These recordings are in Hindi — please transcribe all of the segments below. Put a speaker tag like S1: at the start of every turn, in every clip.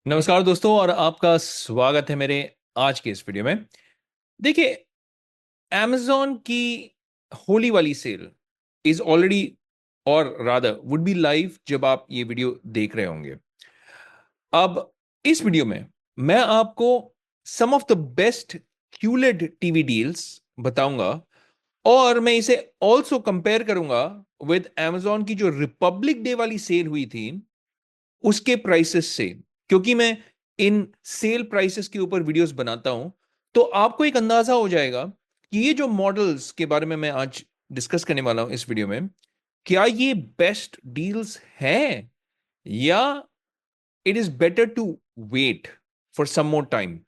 S1: नमस्कार दोस्तों और आपका स्वागत है मेरे आज के इस वीडियो में। देखिए, amazon की होली वाली सेल इज ऑलरेडी और रादर वुड बी लाइव जब आप ये वीडियो देख रहे होंगे। अब इस वीडियो में मैं आपको some of the best QLED TV deals बताऊंगा और मैं इसे ऑल्सो कंपेयर करूंगा विद amazon की जो रिपब्लिक डे वाली सेल हुई थी उसके प्राइसेस से, क्योंकि मैं इन सेल प्राइसेस के ऊपर वीडियोस बनाता हूं। तो आपको एक अंदाजा हो जाएगा कि ये जो मॉडल्स के बारे में मैं आज डिस्कस करने वाला हूं इस वीडियो में, क्या ये बेस्ट डील्स हैं या it is better to wait for some more time.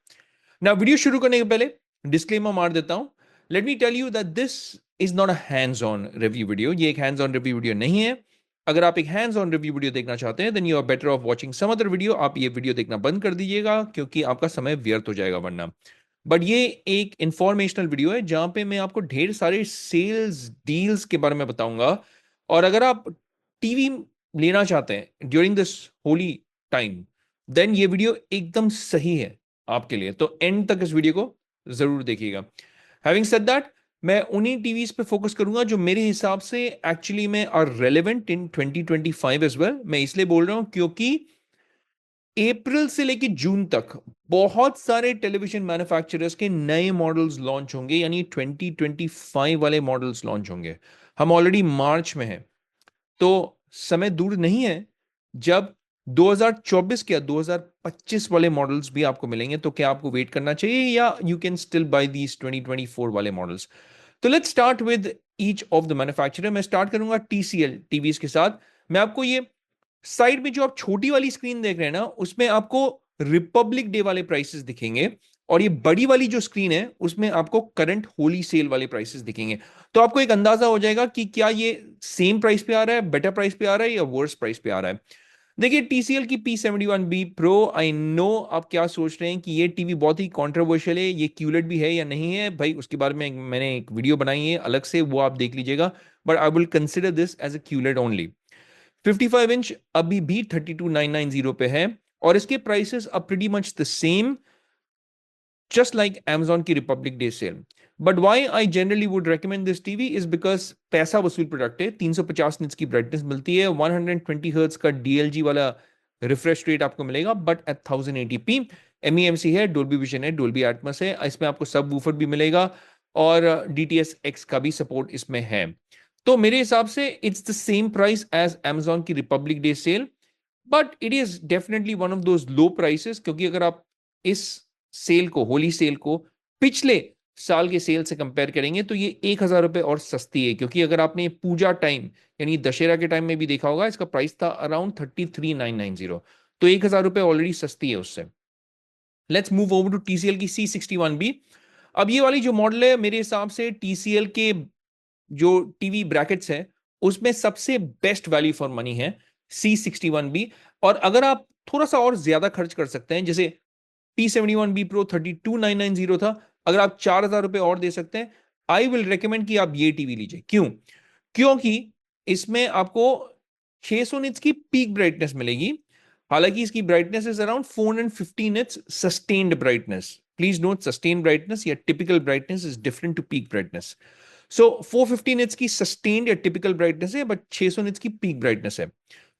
S1: ना वीडियो शुरू करने के पहले डिस्क्लेमर मार देता हूं। Let me tell you that this is not a hands on review video. ये एक हैंड्स ऑन रिव्यू वीडियो नहीं है। अगर आप एक हैंड्स ऑन रिव्यू वीडियो देखना चाहते हैं then you are better off watching some other video. आप ये वीडियो देखना बंद कर दीजिएगा क्योंकि आपका समय व्यर्थ हो जाएगा वरना। बट ये एक इंफॉर्मेशनल वीडियो है जहां पे मैं आपको ढेर सारे सेल्स डील्स के बारे में बताऊंगा। और अगर आप टीवी लेना चाहते हैं during this Holi time then ये वीडियो एकदम सही है आपके लिए। तो एंड तक इस वीडियो को जरूर देखिएगा। हैविंग सेड दैट, मैं उन्हीं टीवीज पे फोकस करूंगा जो मेरे हिसाब से एक्चुअली में are relevant in 2025 as well. मैं इसलिए बोल रहा हूं क्योंकि अप्रैल से लेकर जून तक बहुत सारे टेलीविजन मैन्युफैक्चरर्स के नए मॉडल्स लॉन्च होंगे, यानी 2025 वाले मॉडल्स लॉन्च होंगे। हम ऑलरेडी मार्च में हैं, तो समय दूर नहीं है जब 2024 के या 2025 वाले मॉडल्स भी आपको मिलेंगे। तो क्या आपको वेट करना चाहिए या you can still buy these 2024 वाले मॉडल्स। तो let's start with each of the manufacturer. मैं स्टार्ट करूंगा टीसीएल टीवीज के साथ। मैं आपको ये साइड में जो आप छोटी वाली स्क्रीन देख रहे हैं ना, उसमें आपको रिपब्लिक डे वाले प्राइसेस दिखेंगे और ये बड़ी वाली जो स्क्रीन है उसमें आपको करंट होली सेल वाले प्राइसेस दिखेंगे। तो आपको एक अंदाजा हो जाएगा कि क्या ये सेम प्राइस पे आ रहा है, बेटर प्राइस पे आ रहा है या वर्स प्राइस पे आ रहा है। देखिए, टीसीएल की P71B प्रो, आई नो आप क्या सोच रहे हैं कि ये टीवी बहुत ही कंट्रोवर्शियल है, ये क्यूलेट भी है या नहीं है। भाई उसके बारे में मैंने एक वीडियो बनाई है अलग से, वो आप देख लीजिएगा। But I will consider this as a QLED only. 55 inch अभी भी 32990 पे है और इसके prices are pretty much the same just like Amazon की republic day sale. But why I generally would recommend this TV is because पैसा वसूल प्रोडक्ट है। 350 निट्स की ब्राइटनेस मिलती है, 120 हर्ट्ज का डीएलजी वाला रिफ्रेश रेट आपको मिलेगा बट एट 1080p। एमईएमसी है, डोल्बी विजन है, डोल्बी एटमॉस है, इसमें आपको सब वूफर भी मिलेगा और डीटीएस एक्स का भी सपोर्ट इसमें है। तो मेरे हिसाब से it's the same price as Amazon की republic day sale, but it is definitely one of those low prices. क्योंकि अगर आप इस सेल को, होली सेल को पिछले साल के सेल से कंपेयर करेंगे तो ये 1,000 रुपए और सस्ती है। क्योंकि अगर आपने पूजा टाइम यानी दशहरा के टाइम में भी देखा होगा, इसका प्राइस था अराउंड 33,990। तो 1,000 रुपए ऑलरेडी सस्ती है उससे। Let's move over to TCL की C61B। अब ये वाली जो मॉडल है मेरे हिसाब से टीसीएल के जो टीवी ब्रैकेट्स है उसमें सबसे बेस्ट वैल्यू फॉर मनी है C61B। और अगर आप थोड़ा सा और ज्यादा खर्च कर सकते हैं, जैसे P71B प्रो 32,990 था, अगर आप 4,000 रुपए और दे सकते हैं, आई विल रेकमेंड कि आप ये टीवी लीजिए। क्यों? क्योंकि इसमें आपको 600 निट्स की पीक ब्राइटनेस मिलेगी। हालांकि इसकी brightness is around 450 nits sustained brightness. Please note, sustained brightness या typical brightness is different to peak brightness. So 450 nits की सस्टेन्ड या टिपिकल ब्राइटनेस है, बट 600 निट्स की पीक ब्राइटनेस है।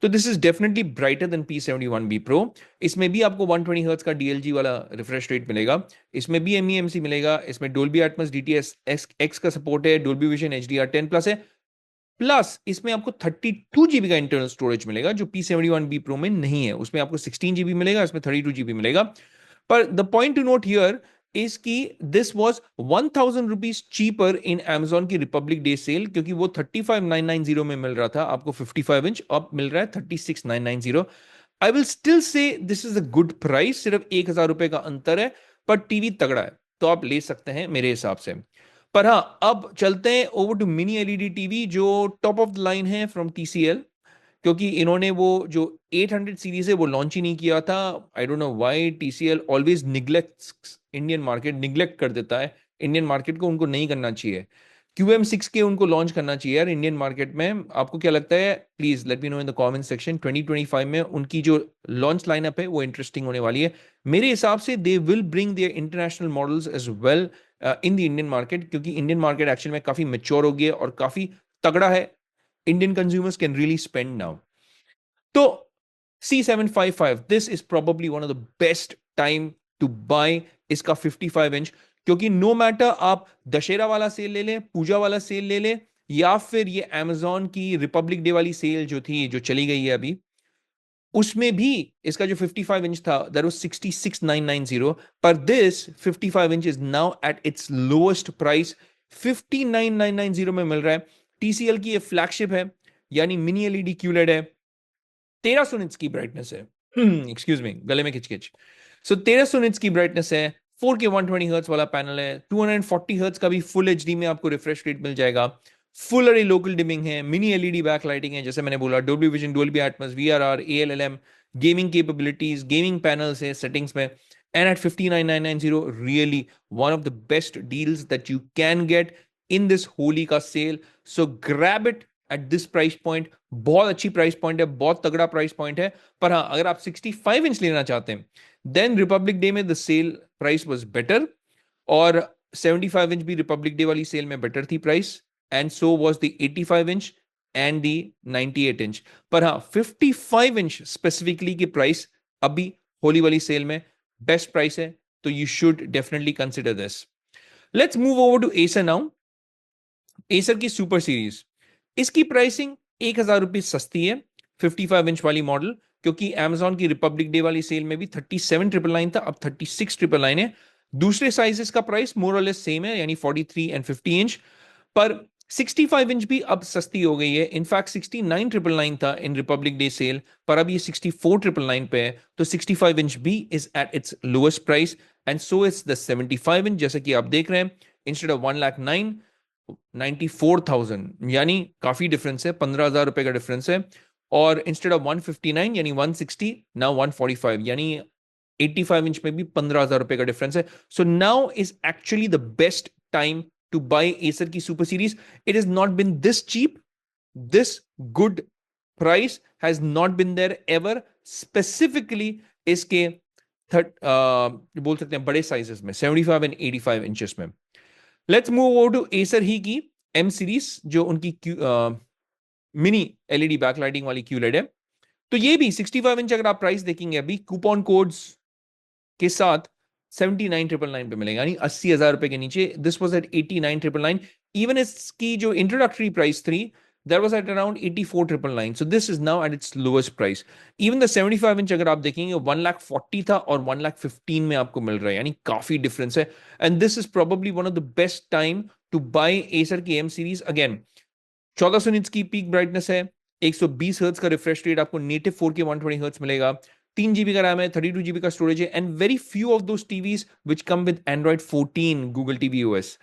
S1: तो this is definitely brighter than P71B pro. इसमें भी आपको 120 हर्ट्ज का डीएलजी वाला रिफ्रेश रेट मिलेगा, इसमें भी एमईएमसी मिलेगा, इसमें डोल्बी एटमॉस डीटीएस एक्स का सपोर्ट है, डोल्बी विजन HDR10 प्लस है, प्लस इसमें आपको 32 GB का इंटरनल स्टोरेज मिलेगा जो P71B प्रो में नहीं है। उसमें आपको 16 GB मिलेगा, इसमें 32 GB मिलेगा। पर the point to note here is कि this was 1,000 rupees cheaper in Amazon की रिपब्लिक डे सेल, क्योंकि वो 35,990 में मिल रहा था आपको 55 इंच, अब मिल रहा है 36,990। आई will still say this is a good price, सिर्फ 1,000 रुपए का अंतर है, पर टीवी तगड़ा है तो आप ले सकते हैं मेरे हिसाब से। पर हाँ, अब चलते हैं over to mini LED TV जो टॉप ऑफ द लाइन है फ्रॉम टीसीएल। क्योंकि इन्होंने वो जो 800 सीरीज है वो लॉन्च ही नहीं किया था। I don't know why TCL always neglects Indian market, neglect कर देता है इंडियन मार्केट को, उनको नहीं करना चाहिए। QM6 के उनको लॉन्च करना चाहिए यार इंडियन मार्केट में। आपको क्या लगता है? Please let me know in the comment section. 2025 में उनकी जो लॉन्च लाइनअप है वो इंटरेस्टिंग होने वाली है मेरे हिसाब से। They will bring their international models as well in the Indian market, क्योंकि इंडियन मार्केट एक्चुअल में काफी मेच्योर हो गई है और काफी तगड़ा है। Indian consumers can really spend now. तो C755, this is probably one of the best time to buy इसका 55 इंच, क्योंकि नो मैटर आप दशहरा वाला सेल ले लें, पूजा वाला सेल ले लें, या फिर ये Amazon की रिपब्लिक डे वाली सेल जो थी, जो चली गई है अभी, उसमें भी इसका जो 55 इंच था दैट वाज 66990, पर this 55 inch is now at its lowest price 59990 में मिल रहा है। TCL की ये फ्लैगशिप है, यानी मिनी एलईडी क्यूलेड है, 1300 निट्स की ब्राइटनेस है। एक्सक्यूज मी, गले में खिचखिच। सो 1300 निट्स की ब्राइटनेस है, 4K 120 हर्ट्ज वाला पैनल है, 240 हर्ट्ज का भी फुल एचडी में आपको रिफ्रेश रेट मिल जाएगा। फुल अरे लोकल डिमिंग है, मिनी एलईडी बैक लाइटिंग है, जैसे मैंने बोला, Dolby Vision, Dolby Atmos, VRR, ALLM, gaming capabilities, gaming panels है सेटिंग्स में, and at 59990, really one of the best deals that you can get in this Holi का cell. So grab it at this price point। बहुत अच्छी प्राइस पॉइंट है, बहुत तगड़ा प्राइस पॉइंट है। पर हाँ, अगर आप 65 इंच लेना चाहते हैं, देन रिपब्लिक डे में the sale price was better, और 75 इंच भी रिपब्लिक डे वाली सेल में बेटर थी price, and so was the 85 inch and the 98 inch. पर हाँ, 55 इंच स्पेसिफिकली की प्राइस अभी होली वाली सेल में बेस्ट प्राइस है, तो you should definitely consider this. Let's move over to Acer now. Acer की सुपर सीरीज, इसकी प्राइसिंग 1000 रुपये सस्ती है 55 इंच वाली मॉडल, क्योंकि Amazon की रिपब्लिक डे वाली सेल में भी 37,999 था, अब 36,999 है। दूसरे साइजेस का प्राइस मोर और लेस सेम है, यानी 43 एंड 50 इंच, पर 65 इंच भी अब सस्ती हो गई है। इनफैक्ट 69,999 था इन रिपब्लिक डे सेल, पर अब ये 64,999 पे है। तो 65 इंच भी is at its lowest price, and so it's the 75 inch, जैसे कि आप देख रहे हैं, इंस्टेड ऑफ 1,09,000 94,000, यानी काफी डिफरेंस है, 15,000 रुपए का डिफरेंस है। और इंस्टेड ऑफ 159 यानी 160, नाउ 145, यानी 85 इंच में भी 15,000 रुपए का डिफरेंस है। So now is actually the best time to buy Acer की super series. It is not been this cheap, this good price has not been there ever, specifically इसके बोल सकते हैं बड़े साइजेस में, 75 एंड 85 इंचेस में। Let's move over to Acer ही की एम सीरीज, जो उनकी मिनी एलईडी बैकलाइटिंग वाली क्यूलेड है। तो ये भी 65 इंच अगर आप प्राइस देखेंगे अभी कूपन कोड्स के साथ 79,999 पे मिलेगा, यानी 80,000 रुपए के नीचे। This was at 89,999। इवन इसकी जो इंट्रोडक्टरी प्राइस थी, that was at around 84,999. So this is now at its lowest price. Even the 75 inch अगर आप देखेंगे 1,40,000 था और 1,15,000 में आपको मिल रहा है, यानी काफी डिफरेंस है। And this is probably one of the best time to buy Acer की एम सीरीज। अगेन 1400 निट्स की पीक ब्राइटनेस है, 120 हर्ट्ज का रिफ्रेश रेट, आपको नेटिव 4K 120 हर्ट्ज मिलेगा, 3 GB का रैम है, 32 GB का स्टोरेज है, and very few of those TVs which come with Android 14 Google TV OS.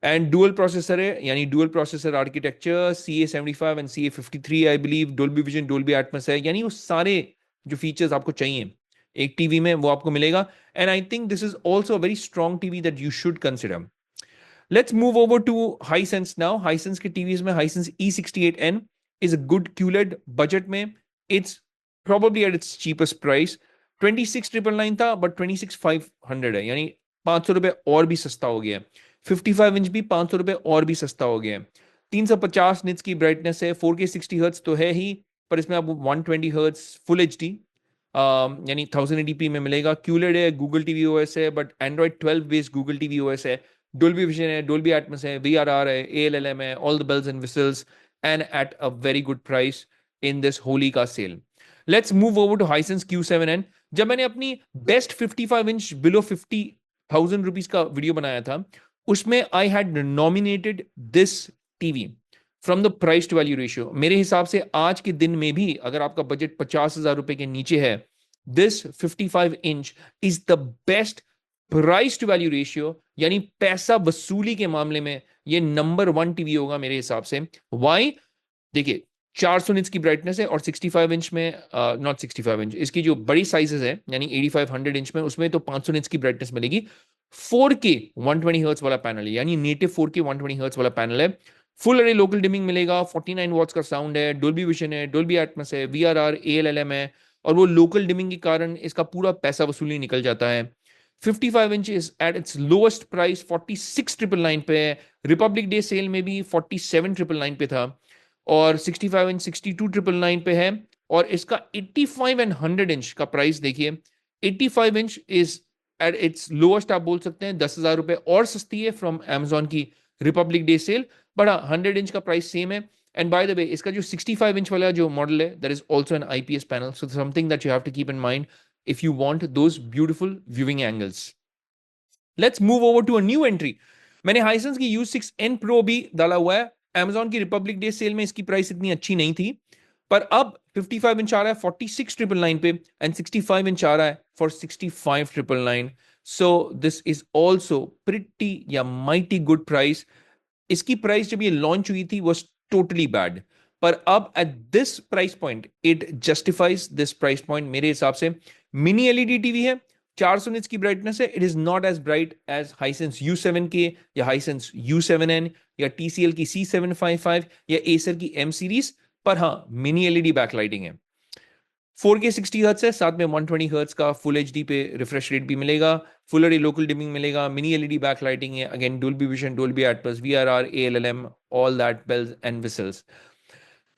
S1: And dual processor है, यानी dual processor architecture, CA75 and CA53 I believe, Dolby Vision, Dolby Atmos है, यानी वो सारे जो फीचर्स आपको चाहिए एक टीवी में वो आपको मिलेगा। And I think this is also a very strong TV that you should consider. Let's move over to Hisense now. Hisense के TVs में Hisense E68N is a good QLED budget में. It's probably at its cheapest price. 26,999 था, but 26,500 है, यानी 500 रुपए और भी सस्ता हो गया है। 55 इंच भी 500 रुपए और भी सस्ता हो गया है। 350 निट्स की ब्राइटनेस है, 4K 60 हर्ट्ज तो है ही, पर इसमें आपको 120 हर्ट्ज फुल एच डी यानी 1080p में मिलेगा। QLED है, गूगल टीवी ओएस है, but Android 12 based Google TV OS है, डोल्बी विजन है, डोल्बी एटमॉस है, VRR है, ALLM है, all the bells and whistles, and at a very good price in this Holi का sale. Let's move over to Hisense Q7N। जब मैंने अपनी बेस्ट 55 इंच बिलो 50,000 रुपीज का वीडियो बनाया था, उसमें I had nominated this TV from the price to value ratio. मेरे हिसाब से आज के दिन में भी अगर आपका बजट 50,000 रुपए के नीचे है, this 55 inch is the best price to value ratio, यानी पैसा वसूली के मामले में ये नंबर 1 टीवी होगा मेरे हिसाब से। वाई? देखिए, 400 इंच की ब्राइटनेस है, और 65 इंच में नॉट 65 इंच, इसकी जो बड़ी साइजेस है यानी 8500 इंच में, उसमें तो 500 इंच की ब्राइटनेस मिलेगी। 4K 120 हर्ट्ज वाला पैनल है, यानी नेटिव 4K 120 हर्ट्ज वाला पैनल है। फुल अरे लोकल डिमिंग मिलेगा, 49 वॉट्स का साउंड है, डोल्बी विजन है, डोल्बी एटमॉस है, VRR ALLM है, और वो लोकल डिमिंग के कारण इसका पूरा पैसा वसूली निकल जाता है। 55 inch is at its lowest price 46,999 पे है। रिपब्लिक डे सेल में भी 47,999 पे था, और 65 इंच 62,999 पे है। और इसका 85 एंड 100 इंच का प्राइस देखिए। 85 inch is at its lowest, आप बोल सकते हैं 10,000 रुपए और सस्ती है फ्रॉम Amazon की republic day sale, but 100 inch का प्राइस सेम है। एंड बाय द वे, इसका जो 65 इंच वाला जो मॉडल है, that is also an IPS panel, so something that you have to keep in mind if you want those beautiful viewing angles. Let's move over to a new entry. मैंने हाइसेंस की U6N Pro भी डाला हुआ है। Amazon की रिपब्लिक डे सेल में इसकी प्राइस इतनी अच्छी नहीं थी, पर अब 55 इंच आ रहा है 46,999 पे, एंड 65 इंच आ रहा है for 65,999. So this is also pretty या माइटी गुड प्राइस। इसकी प्राइस जब ये लॉन्च हुई थी वॉज टोटली बैड, पर अब at this price point it justifies this price point मेरे हिसाब से। मिनी एलईडी टीवी है, 400 निट्स की ब्राइटनेस है, it is not as bright as Hisense U7K या हाइसेंस U7N या TCL की C755 या एसर की M सीरीज, पर हाँ मिनी एलईडी बैकलाइटिंग है। 4K 60 हर्ट्ज है, साथ में 120 हर्ट्ज का फुल HD पे रिफ्रेश रेट भी मिलेगा, फुल एडी लोकल डिमिंग मिलेगा, मिनी एलईडी बैकलाइटिंग है, again Dolby Vision, Dolby Atmos, VRR ALLM, all that bells and whistles.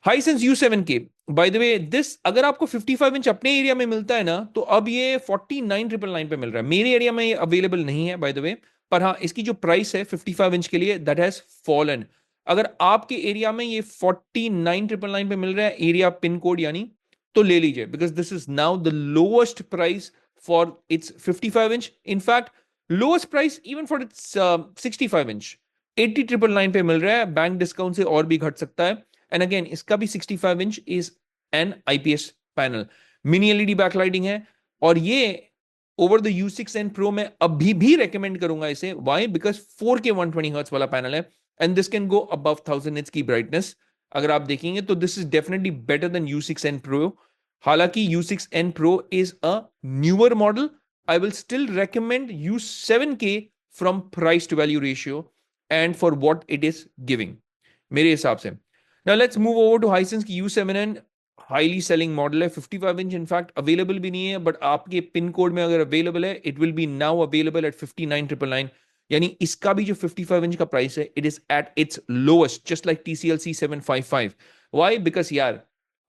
S1: Hisense U7K, by the way this अगर आपको 55 इंच अपने एरिया में मिलता है ना, तो अब ये 49,999 पे मिल रहा है। मेरे एरिया में ये अवेलेबल नहीं है बाय द वे, पर हाँ इसकी जो प्राइस है 55 इंच के लिए दैट हैज फॉलन। अगर आपके एरिया में ये 49,999 पे मिल रहा है, एरिया पिन कोड यानी, तो ले लीजिए, because this is now the lowest price for its 55 inch. In fact lowest price even for its 65 inch 80,999 पे मिल रहा है। बैंक डिस्काउंट से और भी घट सकता है। एंड अगेन इसका भी 65 inch is an IPS panel, mini LED backlighting है, और ये ओवर द U6N Pro में अभी भी रेकमेंड करूंगा इसे। व्हाई? बिकॉज 4K 120 हर्ट्ज वाला पैनल है, and this can go above 1000 nits की ब्राइटनेस। अगर आप देखेंगे तो this is definitely better than U6N Pro। हालांकि U6N Pro is a newer model, I will still recommend U7K from price to value ratio and for what it is giving मेरे हिसाब से। Now let's move over to Hisense की U7N, हाईली सेलिंग मॉडल है। 55 इंच इनफैक्ट अवेलेबल भी नहीं है, बट आपके पिन कोड में अगर अवेलेबल है, it will be now available at 59,999। यानी इसका भी जो 55 इंच का प्राइस है, it is at its lowest, just like TCL C755। Why? Because यार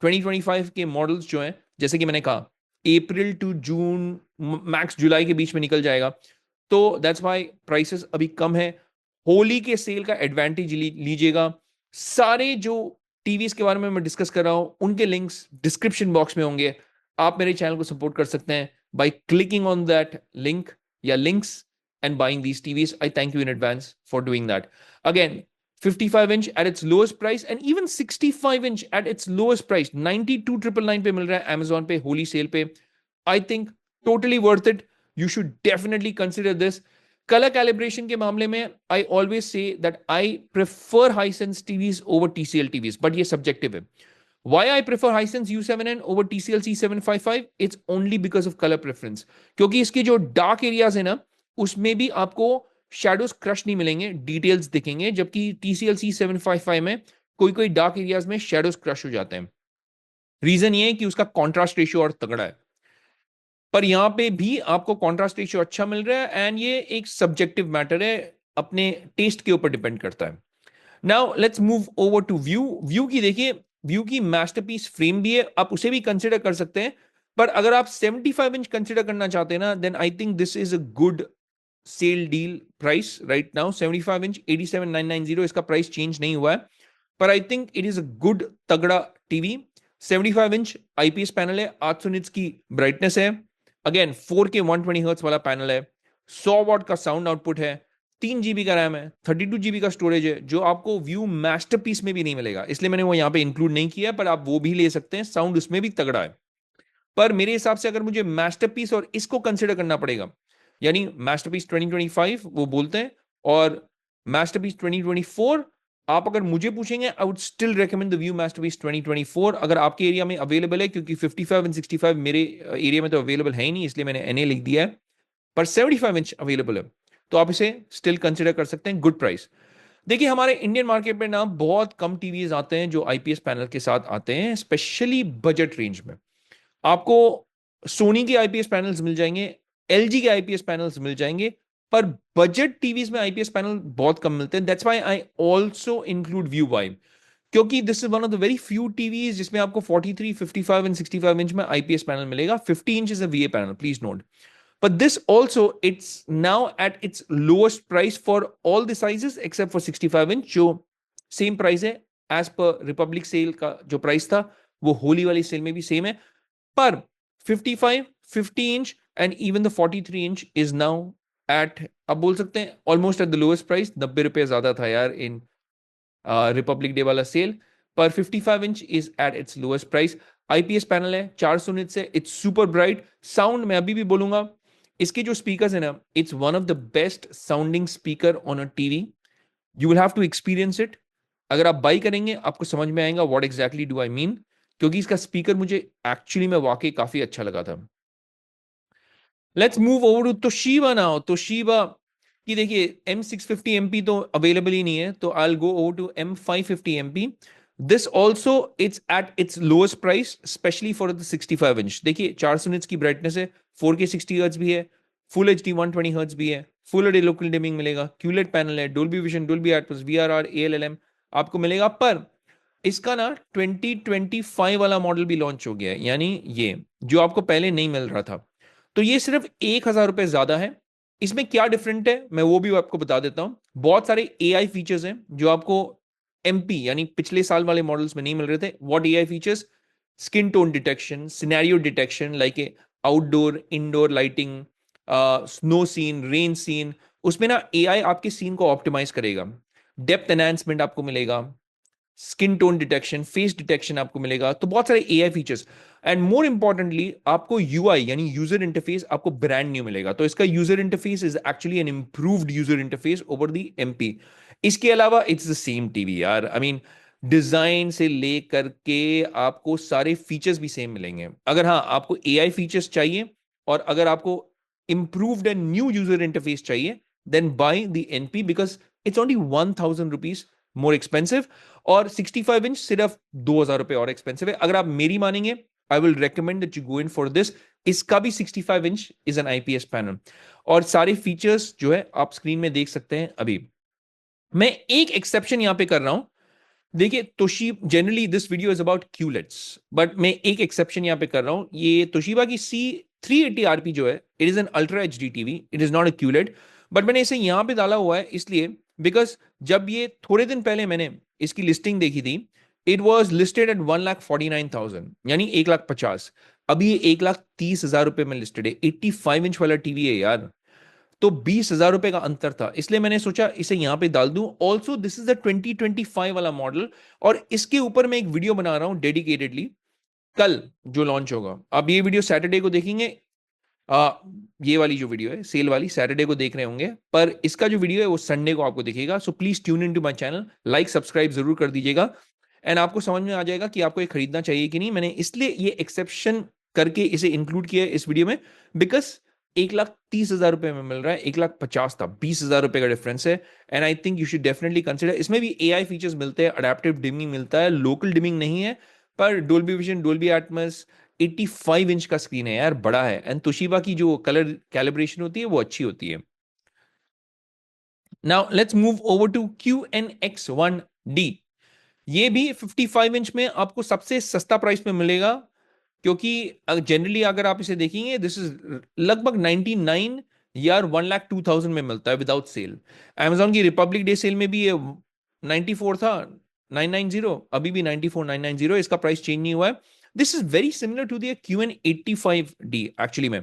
S1: 2025 के मॉडल्स जो हैं, जैसे कि मैंने कहा, अप्रैल टू जून मैक्स जुलाई के बीच में निकल जाएगा, तो दैट्स व्हाई प्राइसेस अभी कम है। होली के सेल का एडवांटेज लीजिएगा। सारे जो टीवीज के बारे में मैं डिस्कस कर रहा हूं, उनके लिंक्स डिस्क्रिप्शन बॉक्स में होंगे। आप मेरे चैनल को सपोर्ट कर सकते हैं by clicking on that link या links and buying these TVs. I thank you in advance for doing that. Again, 55 inch at its lowest price and even 65 inch at its lowest price, 92,999 पे मिल रहा है Amazon पे होली सेल पे। I think totally worth it. You should definitely consider this. Color calibration के मामले में I always say that I prefer Hisense TVs over TCL TVs, but ये subjective है। Why I prefer Hisense U7N over TCL C755? It's only because of color preference. क्योंकि इसके जो dark areas है ना, उसमें भी आपको शेडोज क्रश नहीं मिलेंगे, डिटेल्स दिखेंगे, जबकि TCL C755 में कोई कोई डार्क एरियाज में शेडोज क्रश हो जाते हैं। रीजन ये है कि उसका कॉन्ट्रास्ट रेशियो और तगड़ा है, पर यहां पे भी आपको कॉन्ट्रास्ट रेशियो अच्छा मिल रहा है, एंड ये एक सब्जेक्टिव मैटर है, अपने टेस्ट के ऊपर डिपेंड करता है। Now let's move over to view. View की देखिए, व्यू की मास्टरपीस फ्रेम भी है, आप उसे भी कंसिडर कर सकते हैं, पर अगर आप 75 इंच कंसिडर करना चाहते हैं ना, then I think this is a good sale deal price right now. 75 inch 87,990, इसका प्राइस चेंज नहीं हुआ है, पर I think it is a good तगड़ा टीवी। 75 इंच IPS पैनल है, 800 निट्स की ब्राइटनेस है, अगेन 4K 120 हर्ट्ज वाला पैनल है, 100 वॉट का साउंड आउटपुट है, 3 GB का रैम है, 32 GB का स्टोरेज है, जो आपको व्यू मास्टरपीस में भी नहीं मिलेगा, इसलिए मैंने वो यहाँ पे इंक्लूड नहीं किया, पर आप वो भी ले सकते हैं, साउंड उसमें भी तगड़ा है। पर मेरे हिसाब से अगर मुझे मास्टरपीस और इसको कंसिडर करना पड़ेगा, यानी मास्टरपीस 2025 वो बोलते हैं, और मास्टरपीस 2024, आप अगर मुझे पूछेंगे, I would still recommend the view masterpiece 2024 अगर आपके एरिया में अवेलेबल है, क्योंकि 55 एंड 65 मेरे एरिया में तो अवेलेबल है ही नहीं, इसलिए मैंने NA लिख दिया है, पर 75 इंच अवेलेबल है। तो आप इसे स्टिल कंसिडर कर सकते हैं, गुड प्राइस। देखिए हमारे इंडियन मार्केट में ना बहुत कम टीवीज आते हैं जो आईपीएस पैनल के साथ आते हैं, स्पेशली बजट रेंज में। आपको सोनी के आईपीएस पैनल्स मिल जाएंगे, एलजी के आईपीएस पैनल्स मिल जाएंगे, पर बजट टीवीज में आईपीएस पैनल बहुत कम मिलते हैं। That's why I also include Vu Vibe, क्योंकि this is one of the very few TVs जिसमें आपको 43, 55 एंड 65 इंच में आईपीएस पैनल मिलेगा। 50 inch is a VA panel, please note. But this also, it's now at its lowest price for all the sizes except for 65 inch, जो सेम प्राइस है एज पर रिपब्लिक सेल का जो प्राइस था, वो होली वाली सेल में भी सेम है। पर 55, 50 inch and even the 43 inch is now at, अब बोल सकते हैं almost at the lowest price. 90 रुपए ज्यादा था यार इन रिपब्लिक डे वाला सेल, पर 55 inch is at its lowest price. IPS panel है, 400 निट से, इट्स सुपर ब्राइट साउंड। मैं अभी भी बोलूंगा इसके जो स्पीकर्स है ना, it's one of the best sounding speaker on a TV. You will have to experience it. अगर आप बाई करेंगे आपको समझ में आएगा what exactly do I mean, क्योंकि इसका स्पीकर मुझे एक्चुअली में वाकई काफी अच्छा लगा था। Let's move over to Toshiba now. Toshiba की देखिए M650MP तो अवेलेबल ही नहीं है, तो I go over to M550MP। This also it's at its lowest price, specially for the 65 inch. देखिए 400 निट्स की ब्राइटनेस है, 4K 60 हर्ट्ज भी है, फुल एच डी 120 हर्ट्ज भी है, full H D local dimming मिलेगा, क्यूलेट पैनल है, Dolby Vision, Dolby Atmos, VRR, ALLM आपको मिलेगा। पर इसका ना 2025 वाला मॉडल भी लॉन्च हो गया है, यानी ये जो आपको पहले नहीं मिल रहा था, तो ये सिर्फ 1,000 रुपए ज्यादा है। इसमें क्या डिफरेंट है मैं वो भी आपको बता देता हूं। बहुत सारे एआई फीचर्स हैं जो आपको एमपी यानी पिछले साल वाले मॉडल्स में नहीं मिल रहे थे। What AI features? Skin tone detection, scenario detection, like a outdoor indoor lighting, snow scene, rain scene, उसमें ना एआई आपके सीन को ऑप्टिमाइज करेगा। डेप्थ एनहांसमेंट आपको मिलेगा, skin tone detection, face detection आपको मिलेगा, तो बहुत सारे AI features. And more importantly आपको यूआई यानी यूजर इंटरफेस आपको ब्रांड न्यू मिलेगा। तो इसका user interface is actually an improved user interface over the MP. इसके अलावा इट्स द सेम टीवी यार, आई मीन डिजाइन से लेकर के आपको सारे फीचर्स भी सेम मिलेंगे। अगर हाँ आपको एआई फीचर्स चाहिए और अगर आपको improved and new user interface चाहिए, then buy the NP because it's only 1,000 rupees more expensive. और 65 इंच सिर्फ 2,000 रुपए और एक्सपेंसिव है। अगर आप मेरी मानेंगे, I will recommend that you go in for this. इसका भी 65 inch is an IPS panel, और सारे फीचर्स जो है आप स्क्रीन में देख सकते हैं। अभी मैं एक एक्सेप्शन यहां पे कर रहा हूं। देखिए Toshiba, generally this video is about QLEDs, but मैं एक एक्सेप्शन यहां पे कर रहा हूं। ये तोशिबा की C380RP जो है, it is an ultra HD TV, it is not a culotte. But मैंने इसे यहां पे डाला हुआ है इसलिए बिकॉज जब ये थोड़े दिन पहले मैंने इसकी लिस्टिंग देखी थी, इट वॉज लिस्टेड एट 1,49,000 यानी 1,50,000। अभी ये 1,30,000 रुपए में लिस्टेड है। 85 इंच वाला टीवी है यार, तो 20,000 रुपए का अंतर था, इसलिए मैंने सोचा इसे यहां पे डाल दूं। ऑल्सो दिस इज द 2025 वाला मॉडल, और इसके ऊपर मैं एक वीडियो बना रहा हूं डेडिकेटेडली, कल जो लॉन्च होगा। आप ये वीडियो सैटरडे को देखेंगे, आ, ये वाली जो वीडियो है सेल वाली सैटरडे को देख रहे होंगे, पर इसका जो वीडियो है वो संडे को आपको दिखेगा। So please tune in to my channel, like subscribe जरूर कर दीजिएगा, एंड आपको समझ में आ जाएगा कि आपको ये खरीदना चाहिए कि नहीं। मैंने इसलिए ये एक्सेप्शन करके इसे इंक्लूड किया है इस वीडियो में, बिकॉज 1,30,000 रुपए में मिल रहा है, 1,50,000 था, 20,000 रुपए का डिफरेंस है। And I think you should definitely consider. इसमें भी एआई फीचर्स मिलते हैं, अडेप्टिव डिमिंग मिलता है, लोकल डिमिंग नहीं है, पर Dolby Vision, Dolby Atmos, 85 inch का स्क्रीन है यार, बड़ा है। एंड तोशिबा की जो कलर कैलिब्रेशन होती है वो अच्छी होती है। Now let's move over to QNX1D। ये भी 55 इंच में आपको सबसे सस्ता प्राइस में मिलेगा, क्योंकि जनरली अगर आप इसे देखेंगे दिस इज लगभग 99 या 1,02,000 में मिलता है विदाउट सेल। Amazon की रिपब्लिक डे सेल में भी ये 94 था 990, अभी भी 94,990, इसका प्राइस चेंज नहीं हुआ है। This is very similar to the QN85D actually में।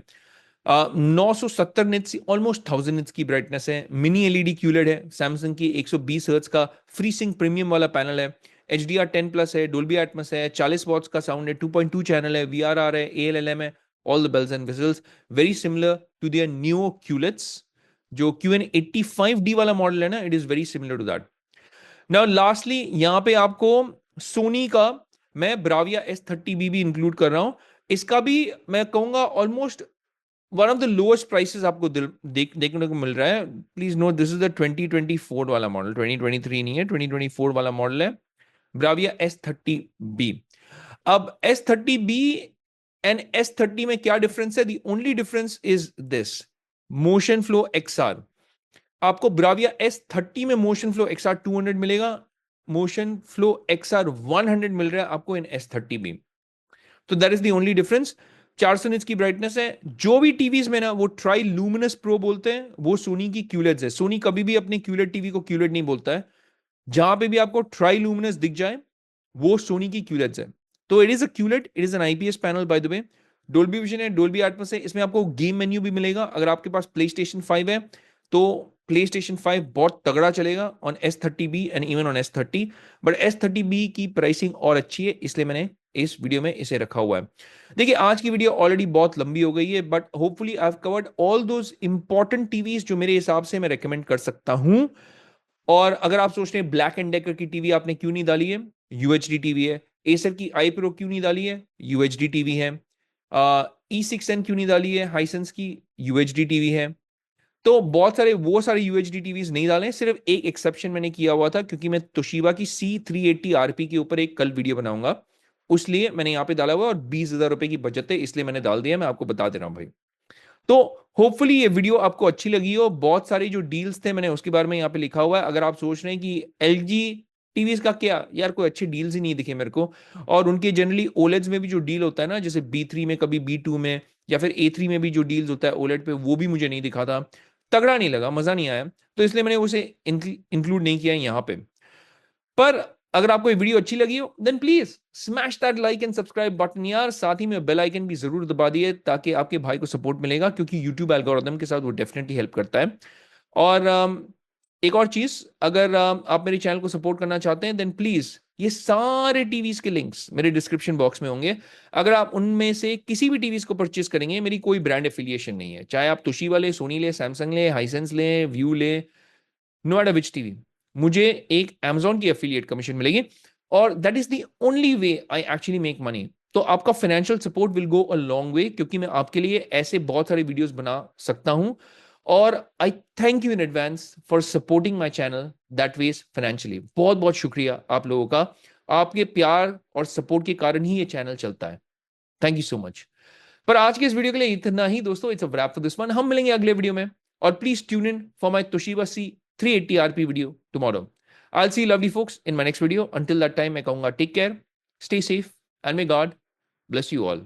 S1: 970 निट्स, ऑलमोस्ट 1,000 निट्स की ब्राइटनेस है, मिनी एलईडी क्यूलेड है, सैमसंग की 120 हर्ट्ज का फ्री सिंक प्रीमियम वाला पैनल है, HDR10+ है, डोल्बी एटमॉस है, 40 वॉट्स का साउंड है, 2.2 चैनल है, VRR है, ALLM है, all the bells and whistles, very similar to their new QLEDs. जो QN85D वाला मॉडल है ना, it is very similar to that. Now lastly यहां पे आपको सोनी का मैं ब्राविया S30B भी इंक्लूड कर रहा हूं। इसका भी मैं कहूंगा almost one of the lowest prices आपको देखने को मिल रहा है। Please note this is the 2024 वाला मॉडल, 2023 नहीं है, 2024 वाला मॉडल है, ब्राविया S30B। अब S30B एंड S30 में क्या डिफरेंस है? The only difference is this, motion flow XR। आपको ब्राविया S30 में मोशन फ्लो XR 200 मिलेगा, मोशन फ्लो XR 100 मिल रहा है आपको इन S30B। तो that is the only difference. 400 nits की ब्राइटनेस है। जो भी टीवीज में ना वो ट्राई लूमिनस प्रो बोलते हैं, वो सोनी की क्यूलेट्स है। सोनी कभी भी अपने क्यूलेट टीवी को क्यूलेट नहीं बोलता है। जहां पे भी आपको ट्राई लूमिनस दिख जाए वो सोनी की क्यूलेट्स है। तो it is a culotte, it is an IPS panel bye the way. Dolby Vision है, डोल्बी एटमॉस है। इसमें आपको गेम मेन्यू भी मिलेगा। अगर आपके पास प्ले स्टेशन 5 है तो प्ले स्टेशन 5 बहुत तगड़ा चलेगा on S30B and even on S30। But S30B की प्राइसिंग और अच्छी है, इसलिए मैंने इस वीडियो में इसे रखा हुआ है। देखिए आज की वीडियो ऑलरेडी बहुत लंबी हो गई है, but hopefully I have covered all those important TVs जो मेरे हिसाब से मैं रेकमेंड कर सकता हूं। और अगर आप सोच रहे हैं ब्लैक एंड डेकर की टीवी आपने क्यों नहीं डाली है, यूएचडी टीवी है। एसर की आई प्रो क्यों नहीं डाली है, यूएचडी टीवी है। E6N क्यों नहीं डाली है, हाइसेंस की, यूएचडी टीवी है। तो बहुत सारे वो सारे यूएचडी टीवीज नहीं डाले। सिर्फ एक एक्सेप्शन मैंने किया हुआ था, क्योंकि मैं तोशिबा की C380RP के ऊपर एक कल वीडियो बनाऊंगा, उसलिए मैंने यहाँ पे डाला हुआ। और 20,000 रुपए की बचत है, इसलिए मैंने डाल दिया। मैं आपको बता दे रहा हूँ भाई। तो होपफुली ये वीडियो आपको अच्छी लगी हो। बहुत सारी जो डील्स थे मैंने उसके बारे में यहाँ पे लिखा हुआ है। अगर आप सोच रहे हैं कि एलजी टीवीज का क्या यार, कोई अच्छे डील्स ही नहीं दिखे मेरे को। और उनके जनरली ओलेड्स में भी जो डील होता है ना, जैसे B3 में, कभी B2 में, या फिर A3 में भी जो डील्स होता है ओलेड पे, वो भी मुझे नहीं दिखा था, तगड़ा नहीं लगा, मजा नहीं आया। तो इसलिए मैंने उसे इंक्लूड नहीं किया यहाँ पे। पर अगर आपको ये वीडियो अच्छी लगी हो then please smash that like and subscribe button यार। साथ ही में बेल आइकन भी जरूर दबा दिए, ताकि आपके भाई को सपोर्ट मिलेगा, क्योंकि यूट्यूब एल्गोरिथम के साथ वो डेफिनेटली हेल्प करता है। और एक और चीज, अगर आप मेरे चैनल को सपोर्ट करना चाहते हैं देन प्लीज ये सारे टीवीज के लिंक्स मेरे डिस्क्रिप्शन बॉक्स में होंगे। अगर आप उनमें से किसी भी टीवीज को परचेस करेंगे, मेरी कोई ब्रांड एफिलिएशन नहीं है, चाहे आप तोशिबा ले, सोनी ले, सैमसंग ले, हाइसेंस ले, व्यू ले, नो मैटर विच टीवी, मुझे एक Amazon की एफिलिएट कमीशन मिलेगी। और that is the only way I actually make money. तो आपका financial support will go a long way, क्योंकि मैं आपके लिए ऐसे बहुत सारे वीडियोस बना सकता हूं। और I thank you in advance for supporting my channel that ways financially. बहुत बहुत शुक्रिया आप लोगों का। आपके प्यार और सपोर्ट के कारण ही ये चैनल चलता है। Thank you so much. पर आज के इस वीडियो के लिए इतना ही दोस्तों। It's a wrap for this one. हम मिलेंगे अगले वीडियो में। और please tune in for my Toshiba C380RP video tomorrow. I will see lovely folks in my next video. Until that time मैं कहूंगा take care, stay safe and may God bless you all.